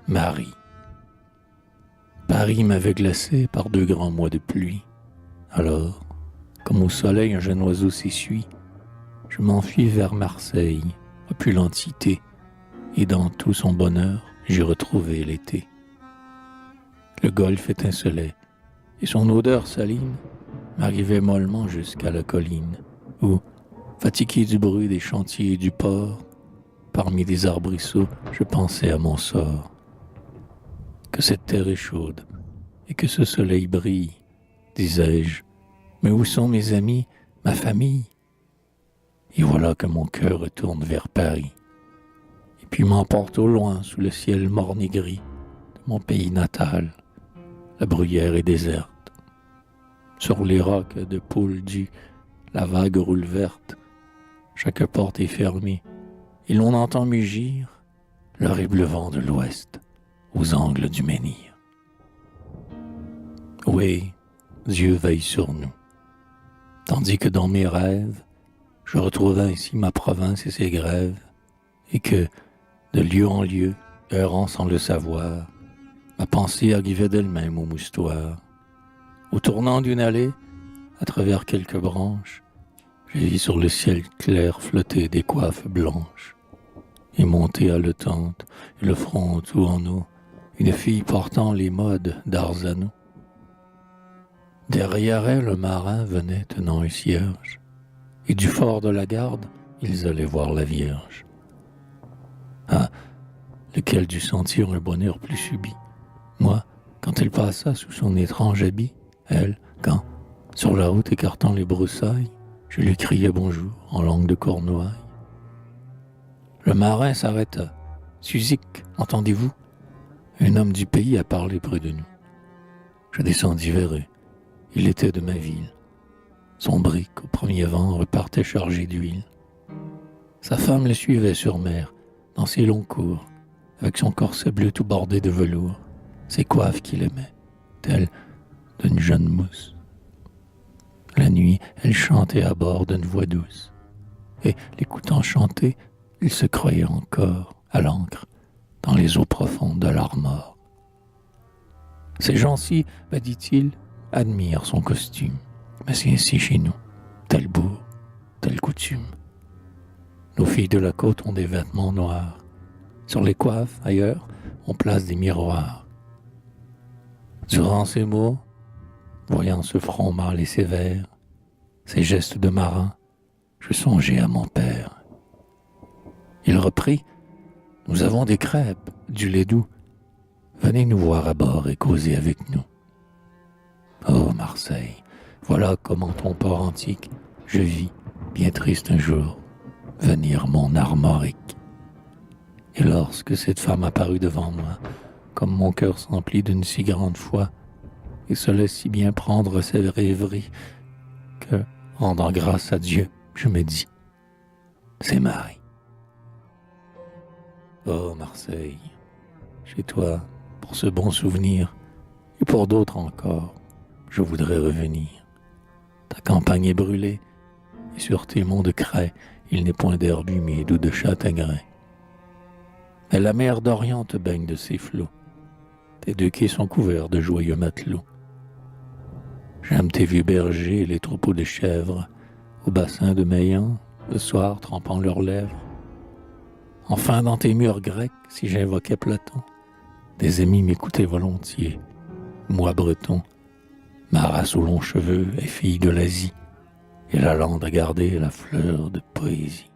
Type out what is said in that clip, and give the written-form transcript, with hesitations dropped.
Marie. Paris m'avait glacé par 2 grands mois de pluie. Alors, comme au soleil un jeune oiseau s'essuie, je m'enfuis vers Marseille, opulente cité, et dans tout son bonheur, j'y retrouvai l'été. Le golfe étincelait, et son odeur saline m'arrivait mollement jusqu'à la colline, où, fatigué du bruit des chantiers et du port, parmi les arbrisseaux, je pensais à mon sort. Que cette terre est chaude, et que ce soleil brille, disais-je, mais où sont mes amis, ma famille? Et voilà que mon cœur retourne vers Paris, et puis m'emporte au loin sous le ciel morne et gris de mon pays natal. La bruyère est déserte. Sur les rocs de Pouldu, la vague roule verte. Chaque porte est fermée, et l'on entend mugir l'horrible vent de l'ouest aux angles du menhir. Oui, Dieu veille sur nous, tandis que dans mes rêves, je retrouvais ainsi ma province et ses grèves, et que, de lieu en lieu, errant sans le savoir, ma pensée arrivait d'elle-même au moustoir. Au tournant d'une allée, à travers quelques branches, je vis sur le ciel clair flotter des coiffes blanches, et monter haletante, et le front tout en eau, une fille portant les modes d'Arzano. Derrière elle, un marin venait tenant un cierge, et du fort de la garde, ils allaient voir la Vierge. Ah, lequel dut sentir un bonheur plus subit? Moi, quand elle passa sous son étrange habit, elle, quand, sur la route écartant les broussailles, je lui criai bonjour en langue de Cornouailles. Le marin s'arrêta. « Suzic, entendez-vous? Un homme du pays a parlé près de nous. » Je descendis vers eux. Il était de ma ville. Son brick, au premier vent, repartait chargé d'huile. Sa femme le suivait sur mer, dans ses longs cours, avec son corset bleu tout bordé de velours, ses coiffes qu'il aimait, telles d'une jeune mousse. La nuit, elle chantait à bord d'une voix douce, et, l'écoutant chanter, il se croyait encore à l'ancre dans les eaux profondes de l'Armor. Ces gens-ci, me dit-il, admirent son costume, mais c'est ainsi chez nous, tel bourg, telle coutume. Nos filles de la côte ont des vêtements noirs. Sur les coiffes, ailleurs, on place des miroirs. Durant ces mots, voyant ce front mâle et sévère, ces gestes de marin, je songeais à mon père. Il reprit, « Nous avons des crêpes, du lait doux. Venez nous voir à bord et causer avec nous. » Oh Marseille, voilà comment ton port antique, je vis, bien triste un jour, venir mon Armorique. Et lorsque cette femme apparut devant moi, comme mon cœur s'emplit d'une si grande foi, et se laisse si bien prendre à ses rêveries, que, rendant grâce à Dieu, je me dis, c'est Marie. Oh Marseille, chez toi, pour ce bon souvenir, et pour d'autres encore, je voudrais revenir. Ta campagne est brûlée, et sur tes monts de craie, il n'est point d'herbe humide ou de châtaignier. Mais la mer d'Orient te baigne de ses flots. Tes 2 quais sont couverts de joyeux matelots. J'aime tes vieux bergers et les troupeaux de chèvres, au bassin de Maillan, le soir trempant leurs lèvres. Enfin, dans tes murs grecs, si j'invoquais Platon, des amis m'écoutaient volontiers. Moi, breton, ma race aux longs cheveux est fille de l'Asie, et la lande a gardé la fleur de poésie.